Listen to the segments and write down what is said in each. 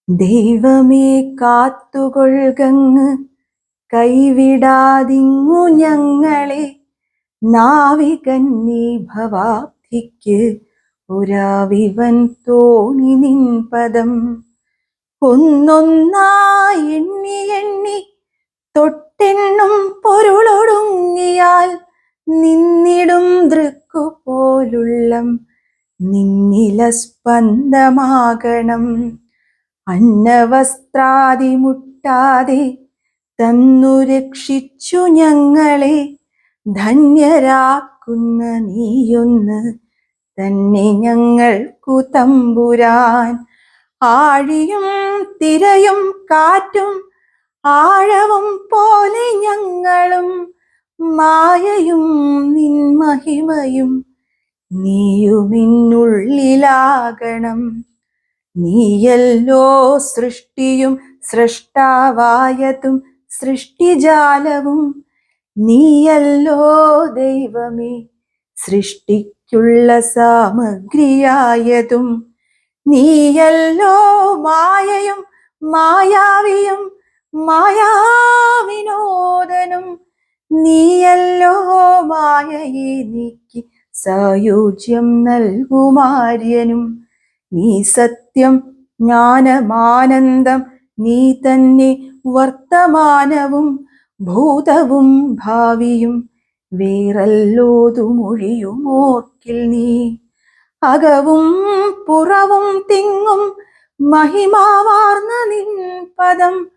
ദൈവമേ കാത്തുകൊൾകങ്ങ് കൈവിടാതിങ്ങു ഞങ്ങളെ. നാവികന്നീ ഭവാബ്ധിക്ക് ഒരാവിവൻ തോണി നിൻ പദം. ഒന്നൊന്നായി എണ്ണി എണ്ണി തൊട്ടെണ്ണും പൊരുളൊടുങ്ങിയാൽ നിന്നിടും ദൃക്കുപോലുള്ളം നിന്നില സ്പന്ദമാകണം. അന്നവസ്ത്രാദി മുട്ടാതെ തന്നു രക്ഷിച്ചു ഞങ്ങളെ. ധന്യരാക്കുന്ന നീയൊന്ന് തന്നെ ഞങ്ങൾക്കു തമ്പുരാൻ. ആഴിയും തിരയും കാറ്റും ആഴവും പോലെ ഞങ്ങളും മായയും നിൻ മഹിമയും നീയുമിന്നുള്ളിലാകണം. നീയല്ലോ സൃഷ്ടിയും സൃഷ്ടാവായതും സൃഷ്ടിജാലവും. നീയല്ലോ ദൈവമേ സൃഷ്ടിക്കുള്ള സാമഗ്രിയായതും. നീയല്ലോ മായയും മായാവിയും മായാവിനോദനും. നീയല്ലോ മായയെ നീക്കി സായുജ്യം നൽകുമാര്യനും. നീ സത്യം ജ്ഞാനമാനന്ദം നീ തന്നെ വർത്തമാനവും ഭൂതവും ഭാവിയും. വേറല്ലോതുമൊഴിയുമോർക്കിൽ നീ. അകവും പുറവും തിങ്ങും മഹിമാവാർന്ന നിൻ പദം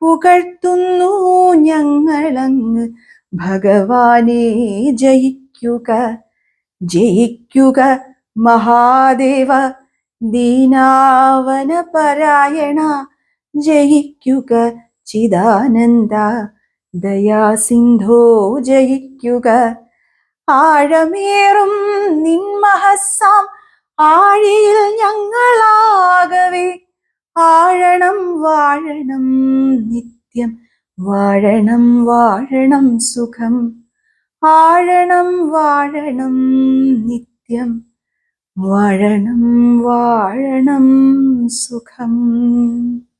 പുകഴ്ത്തുന്നു ഞങ്ങളങ്ങ്. ഭഗവാനെ ജയിക്കുക ജയിക്കുക മഹാദേവ. ദീനാവന പരായണ ജയിക്കുക. ചിദാനന്ദ ദയാസിന്ധോ ജയിക്കുക. ആഴമേറും നിൻ മഹസ്സാം ആഴിയിൽ ഞങ്ങളാകവേ ആഴണം വാഴണം നിത്യം. വാഴണം വാഴണം സുഖം. ആഴണം വാഴണം നിത്യം. വാഴണം വാഴണം സുഖം.